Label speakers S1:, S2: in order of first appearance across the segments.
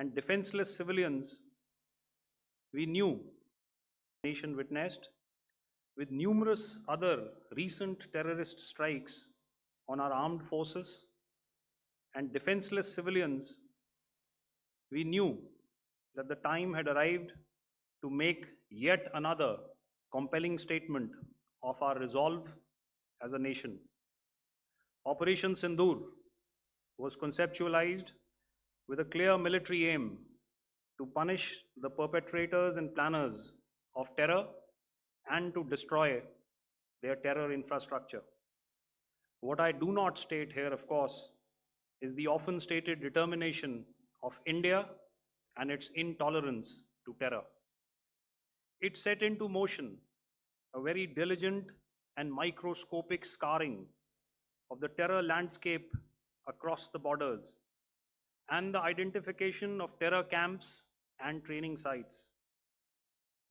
S1: and defenseless civilians, we knew the nation witnessed, with numerous other recent terrorist strikes on our armed forces and defenseless civilians, we knew that the time had arrived to make yet another compelling statement of our resolve as a nation. Operation Sindoor was conceptualized with a clear military aim to punish the perpetrators and planners of terror and to destroy their terror infrastructure. What I do not state here, of course, is the often stated determination of India and its intolerance to terror. It set into motion a very diligent and microscopic scarring of the terror landscape across the borders and the identification of terror camps and training sites.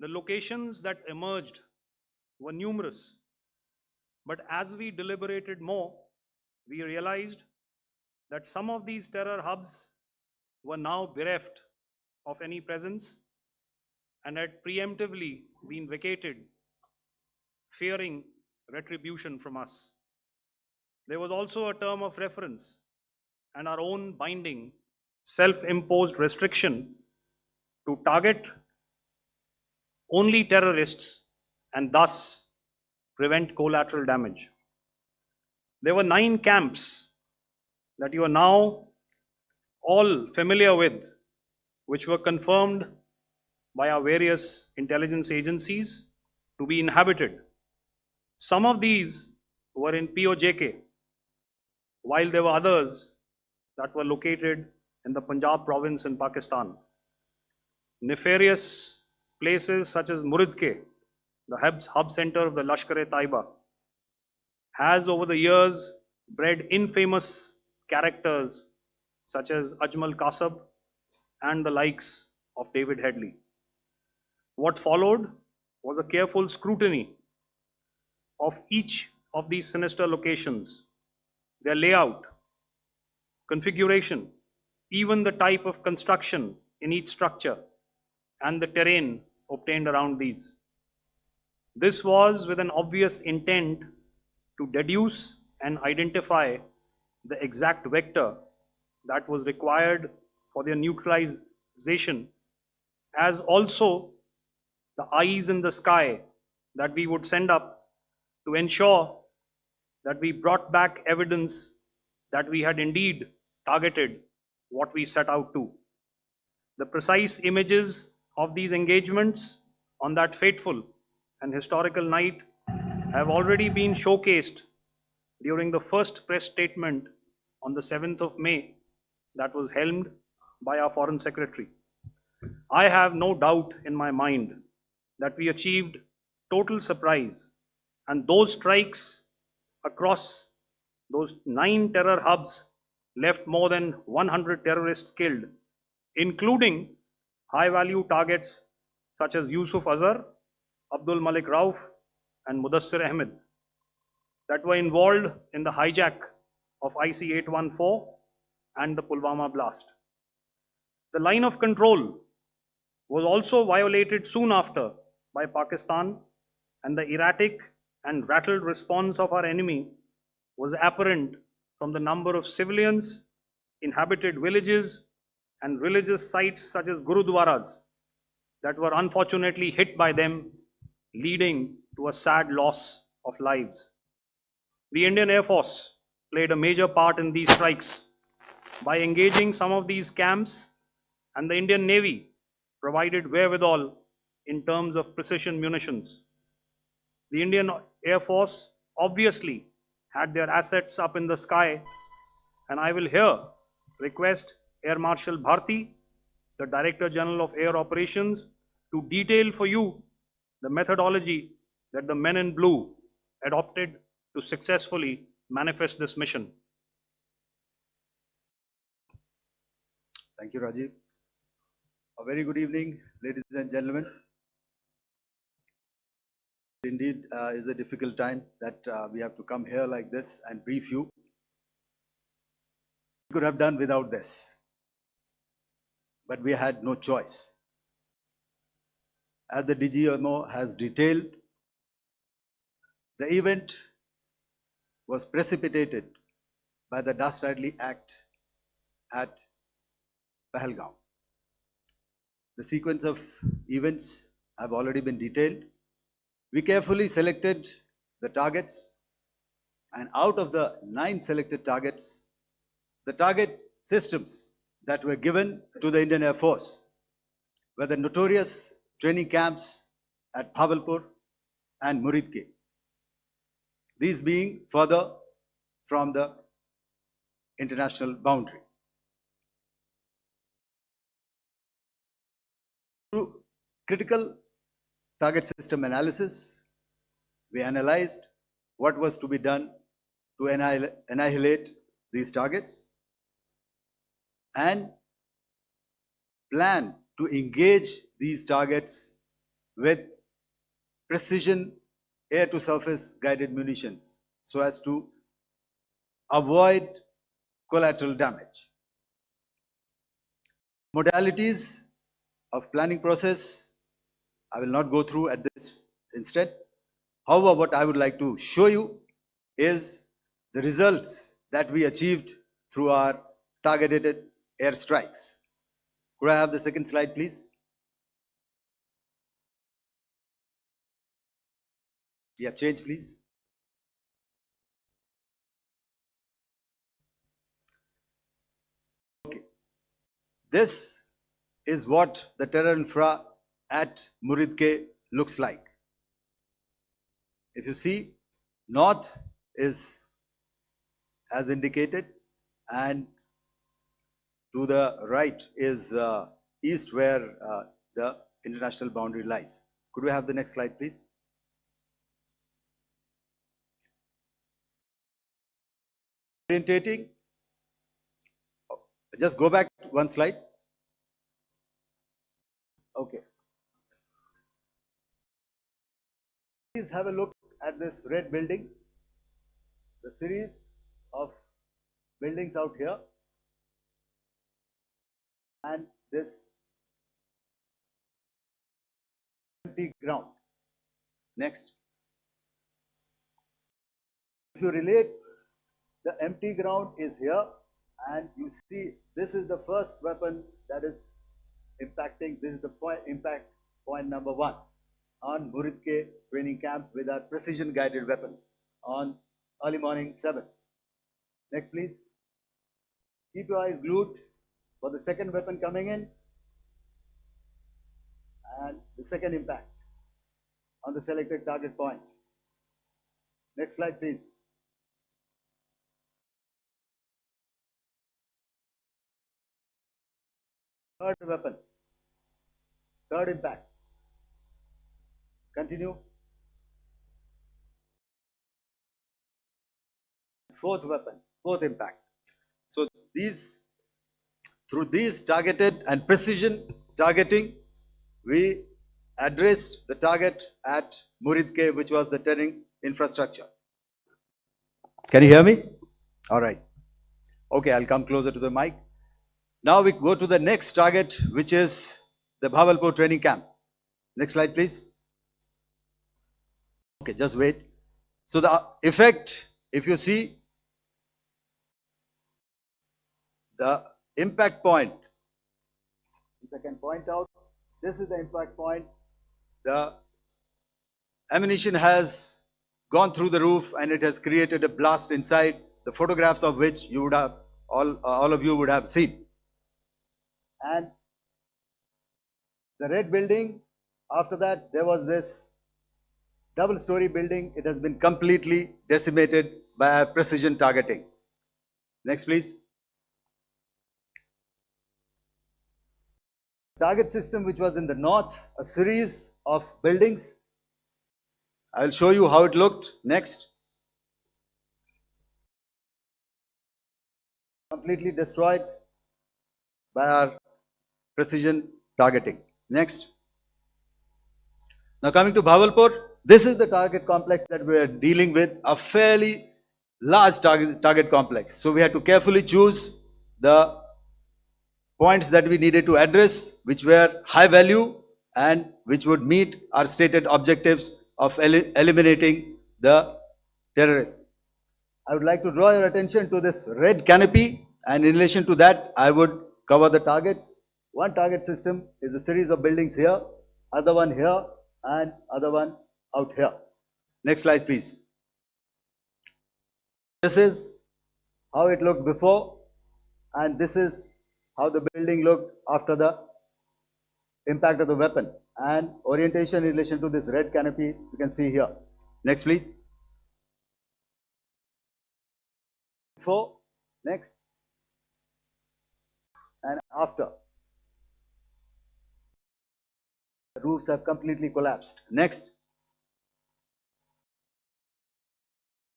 S1: The locations that emerged were numerous, but as we deliberated more, we realized that some of these terror hubs were now bereft of any presence and had preemptively been vacated, fearing retribution from us. There was also a term of reference and our own binding, self-imposed restriction to target only terrorists and thus prevent collateral damage. There were 9 camps that you are now all familiar with, which were confirmed by our various intelligence agencies to be inhabited. Some of these were in POJK, while there were others that were located in the Punjab province in Pakistan. Nefarious places such as Muridke, the hub center of the Lashkar-e-Taiba, has over the years bred infamous characters such as Ajmal Kasab and the likes of David Headley. What followed was a careful scrutiny of each of these sinister locations, their layout, configuration, even the type of construction in each structure, and the terrain obtained around these. This was with an obvious intent to deduce and identify the exact vector that was required for their neutralization, as also the eyes in the sky that we would send up to ensure that we brought back evidence that we had indeed targeted what we set out to. The precise images of these engagements on that fateful and historical night have already been showcased during the first press statement on the 7th of May that was helmed by our Foreign Secretary. I have no doubt in my mind that we achieved total surprise, and those strikes across those 9 terror hubs left more than 100 terrorists killed, including high-value targets such as Yusuf Azhar, Abdul Malik Rauf, and Mudassir Ahmed that were involved in the hijack of IC-814 and the Pulwama blast. The line of control was also violated soon after by Pakistan, and the erratic and rattled response of our enemy was apparent from the number of civilians, inhabited villages, and religious sites such as Gurudwaras that were unfortunately hit by them, leading to a sad loss of lives. The Indian Air Force played a major part in these strikes by engaging some of these camps, and the Indian Navy provided wherewithal in terms of precision munitions. The Indian Air Force obviously had their assets up in the sky, and I will here request Air Marshal Bharti, the Director General of Air Operations, to detail for you the methodology that the men in blue adopted to successfully manifest this mission.
S2: Thank you, Rajiv. A very good evening, ladies and gentlemen. Indeed, is a difficult time that we have to come here like this and brief you. We could have done without this. but we had no choice. As the DGMO has detailed, the event was precipitated by the dastardly act at Pahalgaon. The sequence of events have already been detailed. We carefully selected the targets, and out of the 9 selected targets, the target systems that were given to the Indian Air Force were the notorious training camps at Bhavalpur and Muridke, these being further from the international boundary. Through critical target system analysis, we analyzed what was to be done to annihilate these targets and plan to engage these targets with precision air-to-surface guided munitions so as to avoid collateral damage. Modalities of planning process, I will not go through at this instant. However, what I would like to show you is the results that we achieved through our targeted airstrikes. Could I have the second slide, please? Yeah, change, please. Okay. This is what the terror infra at Muridke looks like. If you see, north is as indicated, and to the right is east, where the international boundary lies. Could we have the next slide, please? Orientating. Just go back one slide. Okay. Please have a look at this red building, the series of buildings out here, and this empty ground. Next. If you relate, the empty ground is here, and you see this is the first weapon that is impacting. This is the impact point number 1 on Muridke training camp with our precision guided weapon on early morning 7. Next, please. Keep your eyes glued for the second weapon coming in and the second impact on the selected target point. Next slide, please. Third weapon, third impact. Continue. Fourth weapon, fourth impact. So through these targeted and precision targeting, we addressed the target at Muridke, which was the training infrastructure. Can you hear me? All right. Okay, I'll come closer to the mic. Now we go to the next target, which is the Bhavalpur training camp. Next slide, please. Okay, just wait. So the effect, if you see, the impact point, if I can point out, this is the impact point. The ammunition has gone through the roof and it has created a blast inside, the photographs of which you would have, all of you would have seen. And the red building, after that there was this double-story building. It has been completely decimated by our precision targeting. Next, please. Target system, which was in the north, a series of buildings. I will show you how it looked. Next. Completely destroyed by our precision targeting. Next. Now coming to Bhavalpur, this is the target complex that we are dealing with, a fairly large target complex. So we had to carefully choose the points that we needed to address, which were high value and which would meet our stated objectives of eliminating the terrorists. I would like to draw your attention to this red canopy, and in relation to that, I would cover the targets. One target system is a series of buildings here, other one here, and other one out here. Next slide, please. This is how it looked before, and this is how the building looked after the impact of the weapon. And orientation in relation to this red canopy, you can see here. Next, please. Before, next, and after. The roofs have completely collapsed. Next.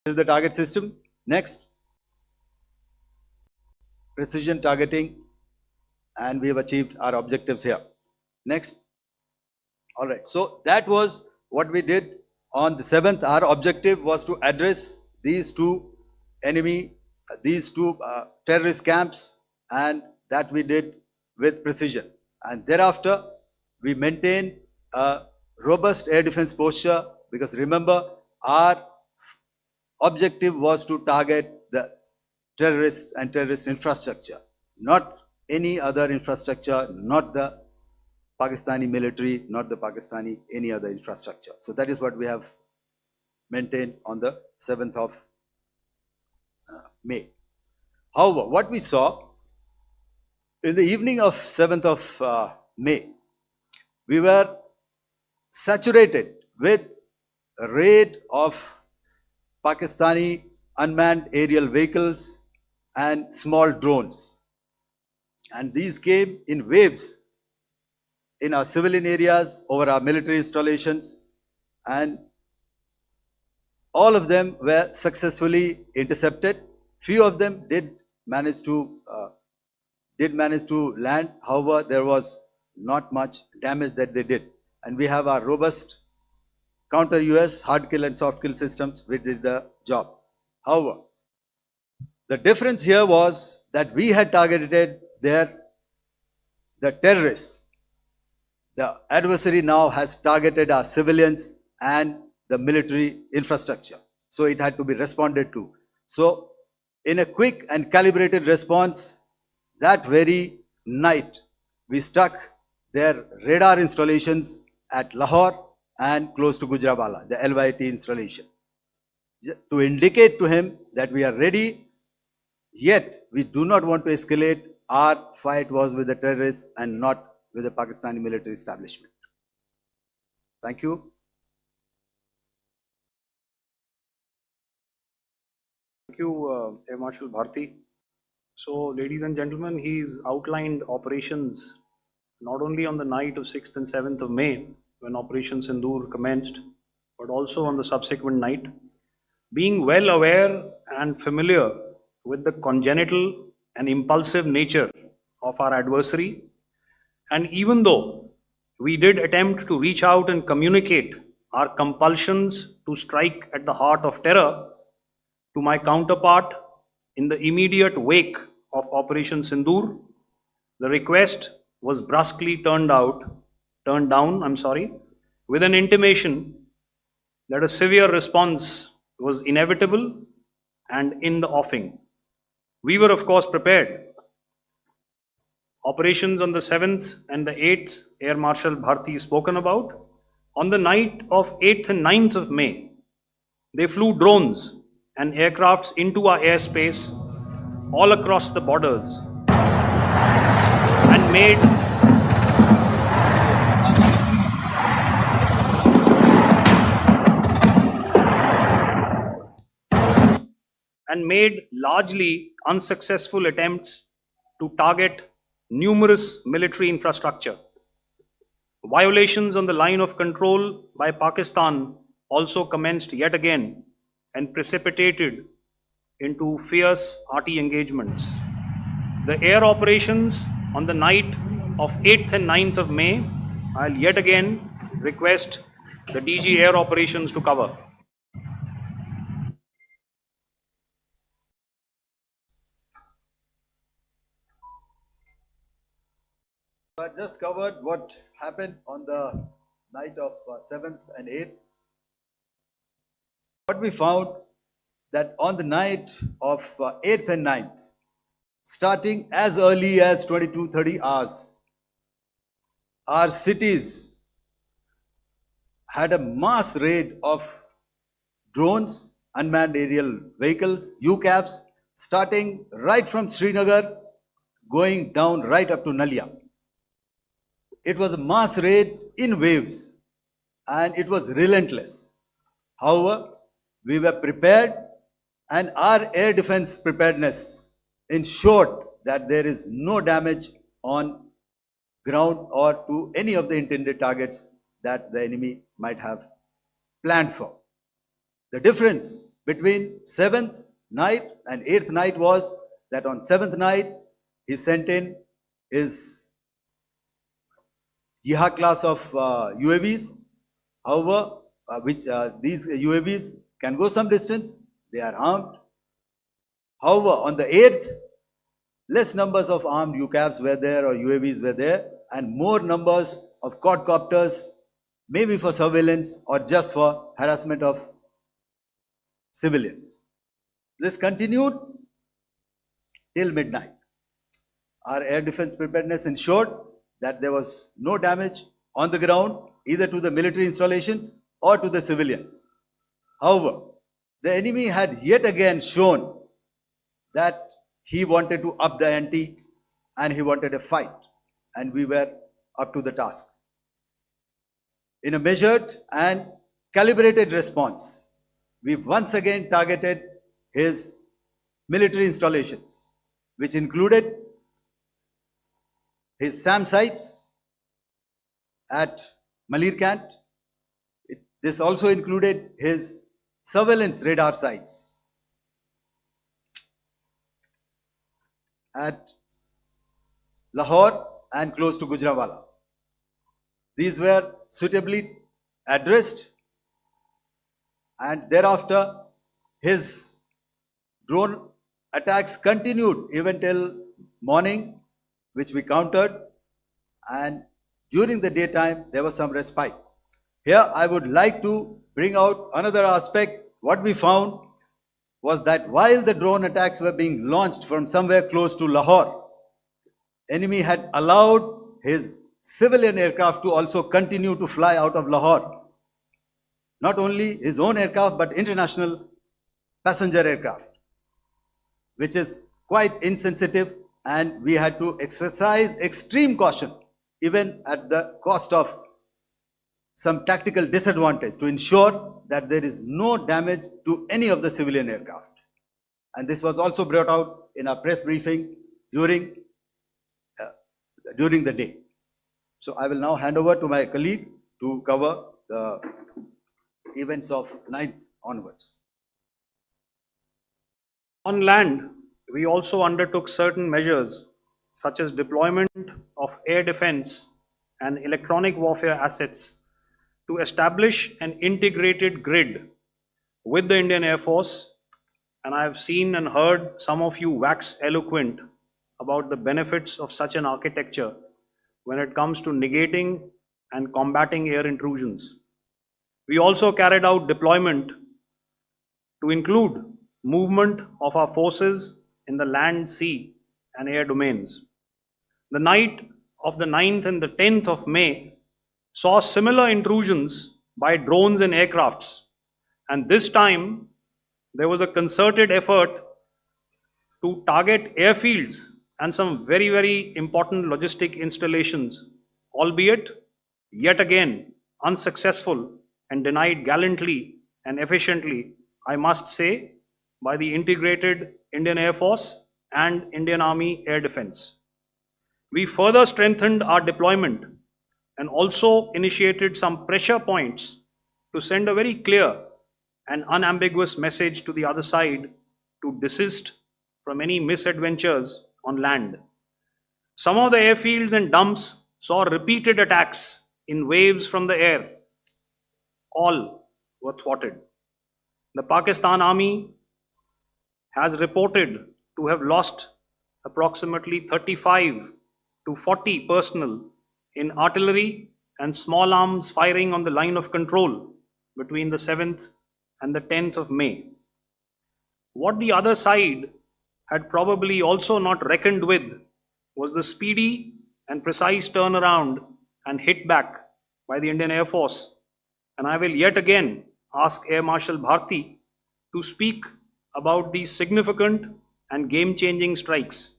S2: This is the target system. Next. Precision targeting, and we have achieved our objectives here. Next. All right. So that was what we did on the 7th. Our objective was to address these two terrorist camps, and that we did with precision. And thereafter, we maintained a robust air defense posture, because remember, our objective was to target the terrorists and terrorist infrastructure, not any other infrastructure, not the Pakistani military, not the Pakistani any other infrastructure. So that is what we have maintained on the 7th of May. However, what we saw in the evening of 7th of May, we were saturated with a raid of Pakistani unmanned aerial vehicles and small drones. And these came in waves in our civilian areas, over our military installations, and all of them were successfully intercepted. Few of them did manage to land. However, there was not much damage that they did. And we have our robust counter-US hard kill and soft kill systems which did the job. However, the difference here was that we had targeted the terrorists. The adversary now has targeted our civilians and the military infrastructure. So it had to be responded to. So in a quick and calibrated response, that very night, we struck their radar installations at Lahore and close to Gujranwala, the LYT installation, to indicate to him that we are ready, yet we do not want to escalate. Our fight was with the terrorists and not with the Pakistani military establishment. Thank you.
S1: Thank you, Air Marshal Bharti. So, ladies and gentlemen, he's outlined operations not only on the night of 6th and 7th of May, when Operation Sindoor commenced, but also on the subsequent night. Being well aware and familiar with the congenital and impulsive nature of our adversary, and even though we did attempt to reach out and communicate our compulsions to strike at the heart of terror to my counterpart in the immediate wake of Operation Sindoor, the request was brusquely turned down, with an intimation that a severe response was inevitable and in the offing. We were, of course, prepared. Operations on the 7th and the 8th, Air Marshal Bharti spoken about. On the night of 8th and 9th of May, they flew drones and aircrafts into our airspace all across the borders and made largely unsuccessful attempts to target numerous military infrastructure. Violations on the line of control by Pakistan also commenced yet again and precipitated into fierce arty engagements. The air operations on the night of 8th and 9th of May, I'll yet again request the DG Air Operations to cover.
S2: I just covered what happened on the night of 7th and 8th. What we found that on the night of 8th and 9th, starting as early as 22:30 hours, our cities had a mass raid of drones, unmanned aerial vehicles, UCAVs, starting right from Srinagar, going down right up to Nalia. It was a mass raid in waves and it was relentless. However, we were prepared and our air defense preparedness ensured that there is no damage on ground or to any of the intended targets that the enemy might have planned for. The difference between 7th night and 8th night was that on 7th night, he sent in his Yiha class of UAVs. However, these UAVs can go some distance, they are armed. However, on the 8th, less numbers of armed UCAVs were there or UAVs were there, and more numbers of quadcopters, maybe for surveillance or just for harassment of civilians. This continued till midnight. Our air defense preparedness ensured that there was no damage on the ground, either to the military installations or to the civilians. However, the enemy had yet again shown that he wanted to up the ante and he wanted a fight, and we were up to the task. In a measured and calibrated response, we once again targeted his military installations, which included his SAM sites at Malirkant. This also included his surveillance radar sites at Lahore and close to Gujranwala. These were suitably addressed, and thereafter his drone attacks continued even till morning, which we countered, and during the daytime there was some respite. Here I would like to bring out another aspect. What we found was that while the drone attacks were being launched from somewhere close to Lahore, enemy had allowed his civilian aircraft to also continue to fly out of Lahore. Not only his own aircraft, but international passenger aircraft, which is quite insensitive, and we had to exercise extreme caution, even at the cost of some tactical disadvantage, to ensure that there is no damage to any of the civilian aircraft. And this was also brought out in our press briefing during the day. So I will now hand over to my colleague to cover the events of 9th onwards.
S1: On land, we also undertook certain measures such as deployment of air defense and electronic warfare assets to establish an integrated grid with the Indian Air Force, and I have seen and heard some of you wax eloquent about the benefits of such an architecture when it comes to negating and combating air intrusions. We also carried out deployment to include movement of our forces in the land, sea, and air domains. The night of the 9th and the 10th of May saw similar intrusions by drones and aircrafts, and this time there was a concerted effort to target airfields and some very, very important logistic installations, albeit yet again unsuccessful and denied gallantly and efficiently, I must say, by the integrated Indian Air Force and Indian Army Air Defense. We further strengthened our deployment and also initiated some pressure points to send a very clear and unambiguous message to the other side to desist from any misadventures on land. Some of the airfields and dumps saw repeated attacks in waves from the air. All were thwarted. The Pakistan Army has reported to have lost approximately 35 to 40 personnel in artillery and small arms firing on the line of control between the 7th and the 10th of May. What the other side had probably also not reckoned with was the speedy and precise turnaround and hit back by the Indian Air Force. And I will yet again ask Air Marshal Bharti to speak about these significant and game-changing strikes.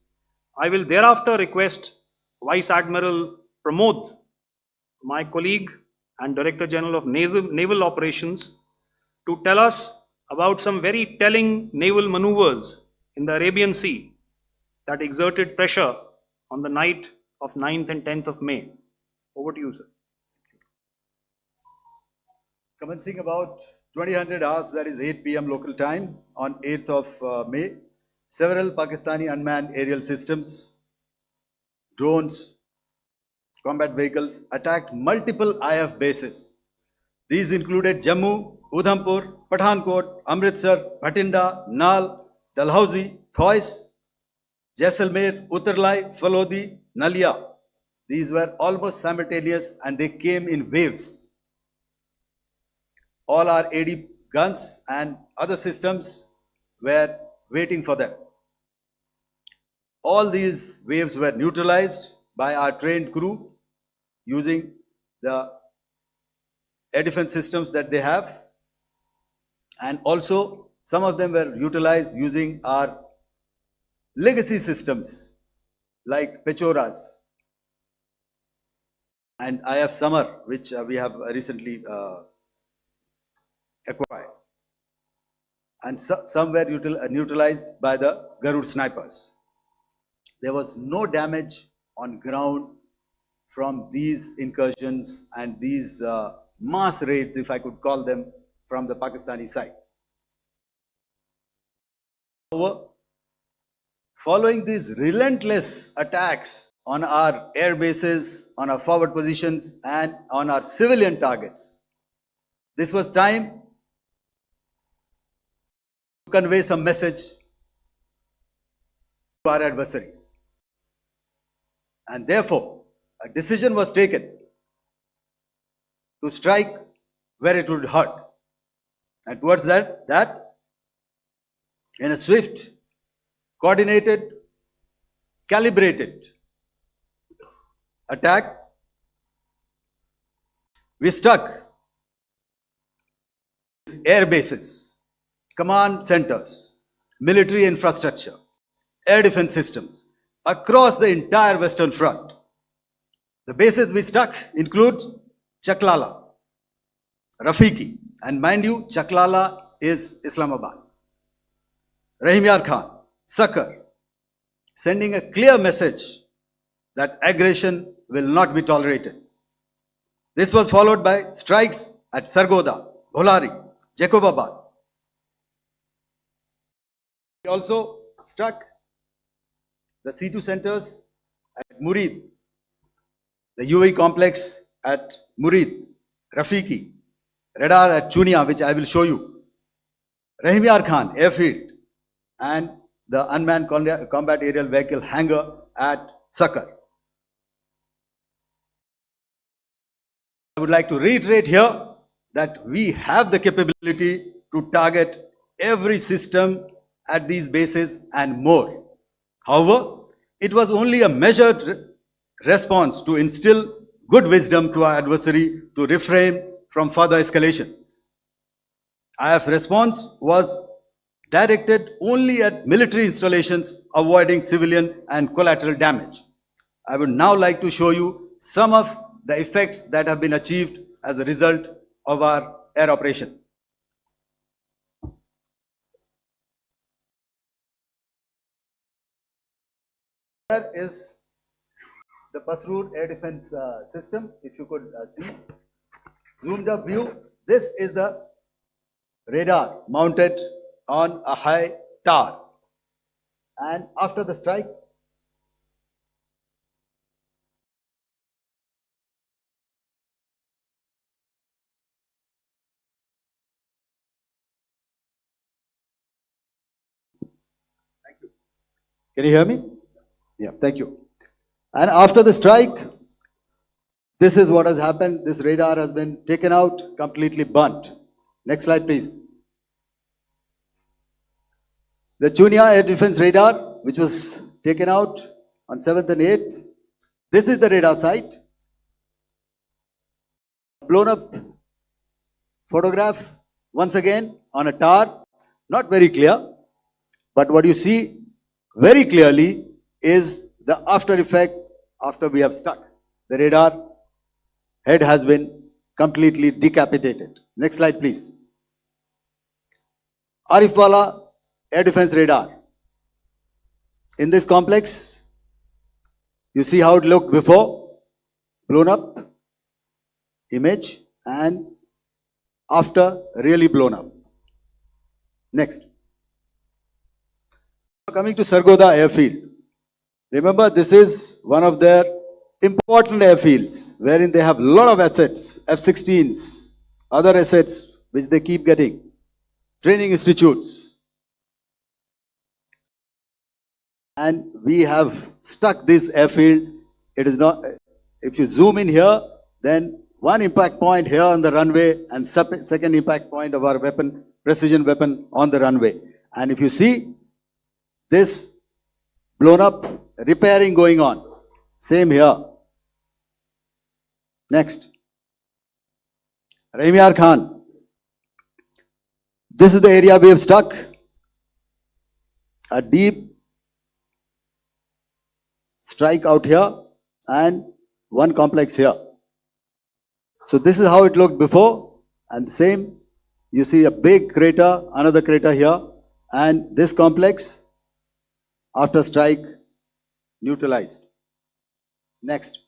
S1: I will thereafter request Vice Admiral Pramod, my colleague and Director General of Naval Operations, to tell us about some very telling naval maneuvers in the Arabian Sea that exerted pressure on the night of 9th and 10th of May. Over to you, sir.
S2: Commencing about 2000 hours, that is 8 p.m. local time, on 8th of May, several Pakistani unmanned aerial systems, drones, combat vehicles attacked multiple IF bases. These included Jammu, Udhampur, Pathankot, Amritsar, Bhatinda, Nal, Dalhousie, Thois, Jaisalmer, Uttarlai, Falodi, Nalia. These were almost simultaneous and they came in waves. All our AD guns and other systems were waiting for them. All these waves were neutralized by our trained crew using the air defense systems that they have, and also some of them were utilized using our legacy systems like Pechoras and IF Summer, which we have recently acquired, and some were neutralized by the Garud snipers. There was no damage on ground from these incursions and these mass raids, if I could call them, from the Pakistani side. However, following these relentless attacks on our air bases, on our forward positions, and on our civilian targets, this was time to convey some message to our adversaries. And therefore, a decision was taken to strike where it would hurt. And towards that in a swift, coordinated, calibrated attack, we struck air bases, command centers, military infrastructure, air defense systems across the entire Western Front. The bases we struck include Chaklala, Rafiki, and mind you, Chaklala is Islamabad, Rahim Yar Khan, Sakar, sending a clear message that aggression will not be tolerated. This was followed by strikes at Sargoda, Bholari, Jacobabad. We also struck the C2 centers at Murid, the UAE complex at Murid, Rafiki, radar at Chunia, which I will show you, Rahim Yar Khan airfield, and the unmanned combat aerial vehicle hangar at Sakar. I would like to reiterate here that we have the capability to target every system at these bases and more. However, it was only a measured response to instill good wisdom to our adversary to refrain from further escalation. IF response was directed only at military installations, avoiding civilian and collateral damage. I would now like to show you some of the effects that have been achieved as a result of our air operation. Here is the Pasroor air defense system. If you could see, zoomed up view, this is the radar mounted on a high tower, and after the strike, thank you. Can you hear me? Yeah, thank you. And after the strike, this is what has happened. This radar has been taken out, completely burnt. Next slide, please. The Chunia Air Defense Radar, which was taken out on 7th and 8th. This is the radar site. Blown up photograph once again on a tower. Not very clear, but what you see very clearly is the after effect after we have stuck. The radar head has been completely decapitated. Next slide, please. Arifwala Air Defense Radar. In this complex, you see how it looked before, blown up image, and after really blown up. Next. Coming to Sargodha Airfield. Remember, this is one of their important airfields wherein they have a lot of assets, F-16s, other assets which they keep getting, training institutes. And we have stuck this airfield. It is not, if you zoom in here, then one impact point here on the runway and second impact point of our weapon, precision weapon on the runway. And if you see this blown up, repairing going on. Same here. Next. Rahimyar Khan. This is the area we have stuck. A deep strike out here and one complex here. So this is how it looked before, and same, you see a big crater, another crater here, and this complex after strike neutralized. Next.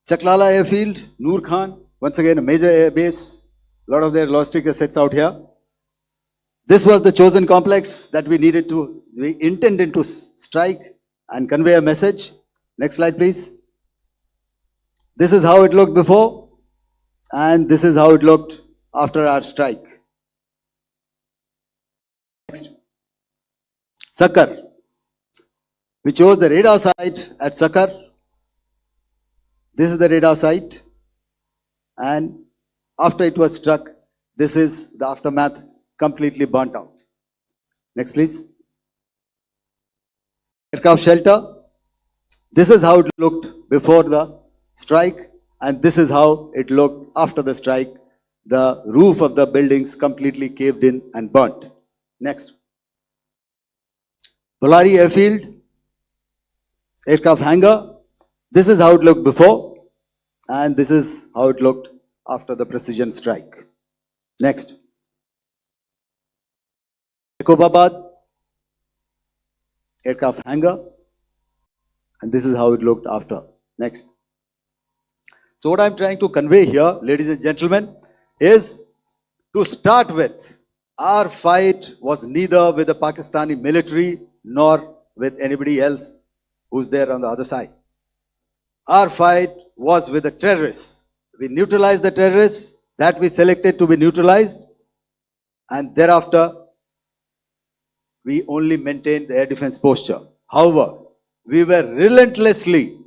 S2: Chaklala Airfield, Noor Khan, once again a major air base, a lot of their logistic assets out here. This was the chosen complex that we intended to strike and convey a message. Next slide, please. This is how it looked before, and this is how it looked after our strike. Next. Sakar. We chose the radar site at Sakar. This is the radar site, and after it was struck, this is the aftermath, completely burnt out. Next, please. Aircraft shelter. This is how it looked before the strike, and this is how it looked after the strike. The roof of the buildings completely caved in and burnt. Next. Bolari Airfield, aircraft hangar. This is how it looked before, and this is how it looked after the precision strike. Next. Ekobabad, aircraft hangar, and this is how it looked after. Next. So what I'm trying to convey here, ladies and gentlemen, is to start with, our fight was neither with the Pakistani military nor with anybody else who's there on the other side. Our fight was with the terrorists. We neutralized the terrorists that we selected to be neutralized, and thereafter we only maintained the air defense posture. However, we were relentlessly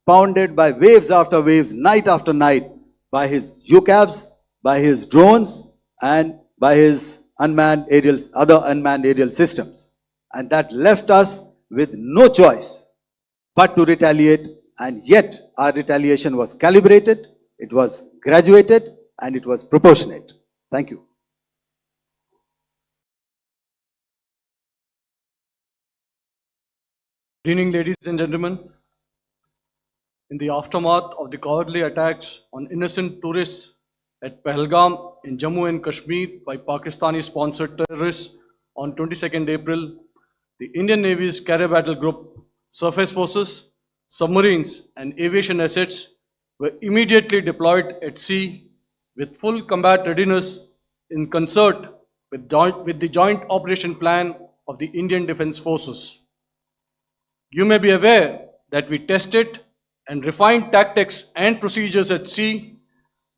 S2: pounded by waves after waves, night after night, by his UCAVs, by his drones, and by his other unmanned aerial systems. And that left us with no choice but to retaliate, and yet our retaliation was calibrated, it was graduated, and it was proportionate. Thank you.
S3: Good evening, ladies and gentlemen. In the aftermath of the cowardly attacks on innocent tourists at Pahalgam in Jammu and Kashmir by Pakistani-sponsored terrorists on 22nd April, the Indian Navy's Carrier Battle Group, surface forces, submarines, and aviation assets were immediately deployed at sea with full combat readiness in concert with the Joint Operation Plan of the Indian Defence Forces. You may be aware that we tested and refined tactics and procedures at sea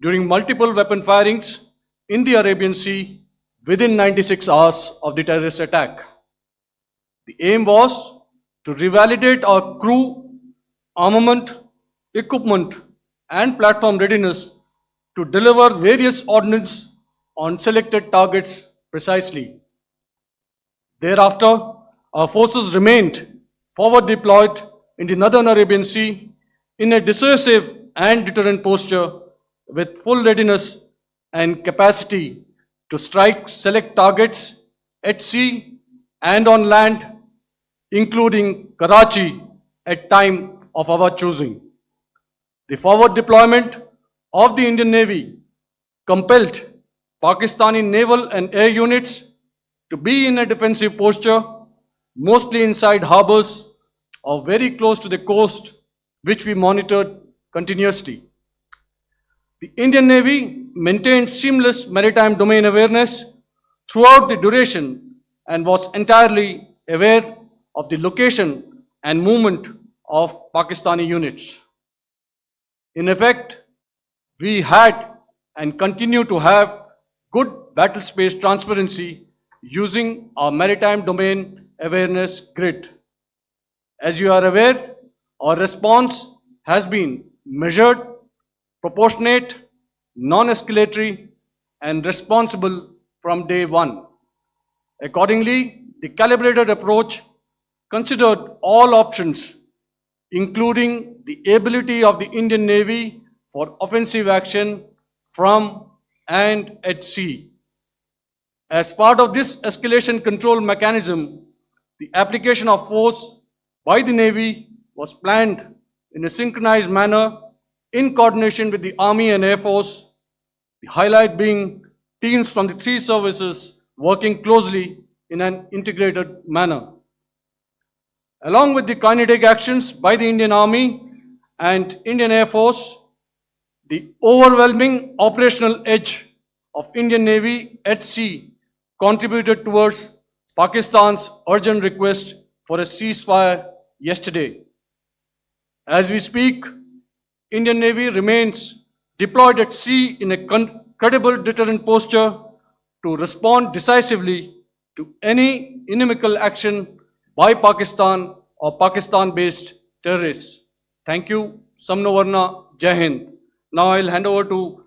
S3: during multiple weapon firings in the Arabian Sea within 96 hours of the terrorist attack. The aim was to revalidate our crew, armament, equipment, and platform readiness to deliver various ordnance on selected targets precisely. Thereafter, our forces remained forward deployed in the Northern Arabian Sea in a dissuasive and deterrent posture with full readiness and capacity to strike select targets at sea and on land, including Karachi at time of our choosing. The forward deployment of the Indian Navy compelled Pakistani naval and air units to be in a defensive posture, mostly inside harbors or very close to the coast, which we monitored continuously. The Indian Navy maintained seamless maritime domain awareness throughout the duration and was entirely aware of the location and movement of Pakistani units. In effect, we had and continue to have good battle space transparency using our maritime domain awareness grid. As you are aware, our response has been measured, proportionate, non-escalatory, and responsible from day one. Accordingly, the calibrated approach considered all options, including the ability of the Indian Navy for offensive action from and at sea. As part of this escalation control mechanism, the application of force by the Navy was planned in a synchronized manner in coordination with the Army and Air Force, the highlight being teams from the three services working closely in an integrated manner. Along with the kinetic actions by the Indian Army and Indian Air Force, the overwhelming operational edge of Indian Navy at sea contributed towards Pakistan's urgent request for a ceasefire yesterday. As we speak, Indian Navy remains deployed at sea in a credible deterrent posture to respond decisively to any inimical action by Pakistan or Pakistan-based terrorists. Thank you. Samno Varna, Jai Hind. Now I'll hand over to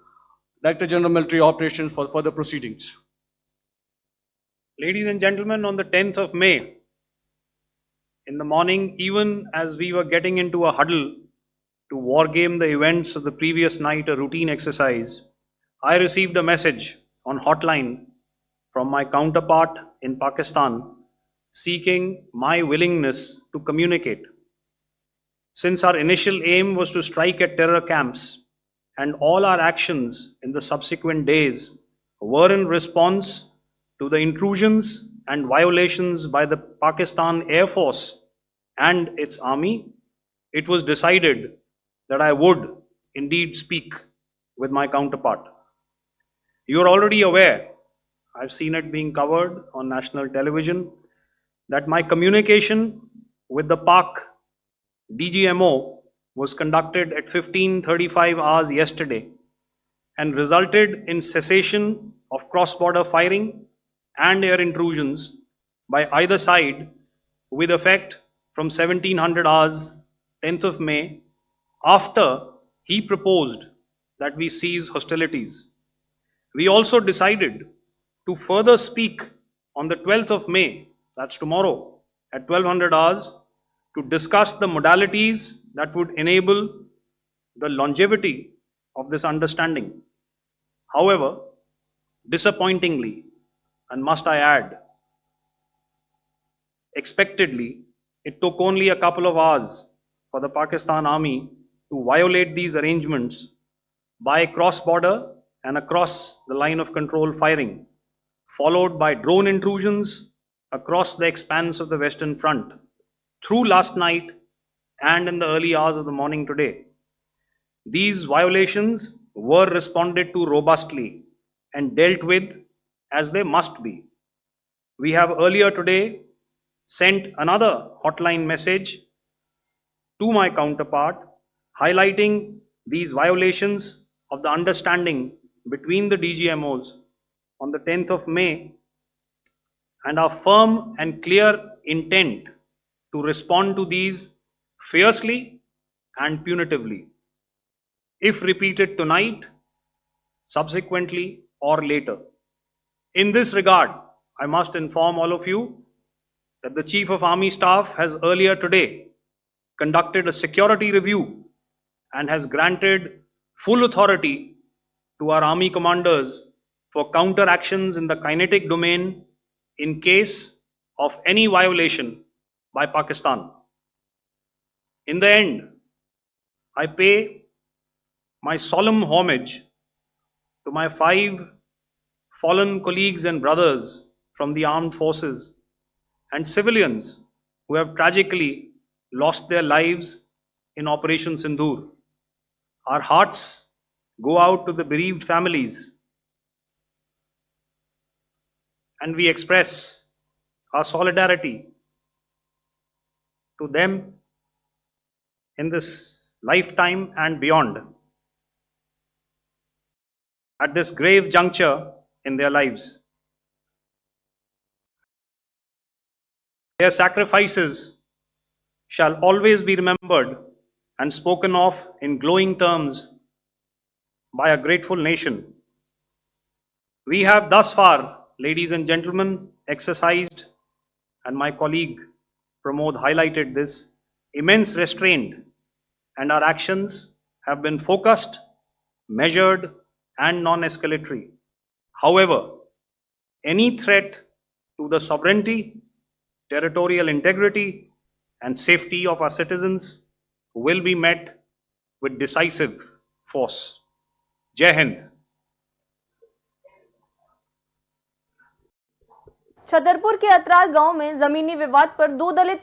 S3: Director General Military Operations for further proceedings.
S1: Ladies and gentlemen, on the 10th of May, in the morning, even as we were getting into a huddle to wargame the events of the previous night, a routine exercise, I received a message on hotline from my counterpart in Pakistan seeking my willingness to communicate. Since our initial aim was to strike at terror camps, and all our actions in the subsequent days were in response to the intrusions and violations by the Pakistan Air Force and its army, it was decided that I would indeed speak with my counterpart. You are already aware, I've seen it being covered on national television, that my communication with the Pak DGMO was conducted at 15:35 hours yesterday and resulted in cessation of cross-border firing and air intrusions by either side with effect from 1700 hours 10th of May, after he proposed that we cease hostilities. We also decided to further speak on the 12th of May, that's tomorrow, at 1200 hours, to discuss the modalities that would enable the longevity of this understanding. However, disappointingly, and must I add, expectedly, it took only a couple of hours for the Pakistan Army to violate these arrangements by cross-border and across the line of control firing, followed by drone intrusions across the expanse of the Western Front through last night and in the early hours of the morning today. These violations were responded to robustly and dealt with as they must be. We have earlier today sent another hotline message to my counterpart highlighting these violations of the understanding between the DGMOs on the 10th of May and our firm and clear intent to respond to these fiercely and punitively, if repeated tonight, subsequently, or later. In this regard, I must inform all of you that the Chief of Army Staff has earlier today conducted a security review and has granted full authority to our Army commanders for counter actions in the kinetic domain in case of any violation by Pakistan. In the end, I pay my solemn homage to my 5 fallen colleagues and brothers from the armed forces and civilians who have tragically lost their lives in Operation Sindoor. Our hearts go out to the bereaved families, and we express our solidarity to them in this lifetime and beyond, at this grave juncture in their lives. Their sacrifices shall always be remembered and spoken of in glowing terms by a grateful nation. We have thus far, ladies and gentlemen, exercised, and my colleague Pramod highlighted this, immense restraint, and our actions have been focused, measured, and non-escalatory. However, any threat to the sovereignty, territorial integrity, and safety of our citizens will be met with decisive force. Jai Hind.
S4: Chhatarpur के अतराल गांव में जमीनी विवाद पर 2 दलित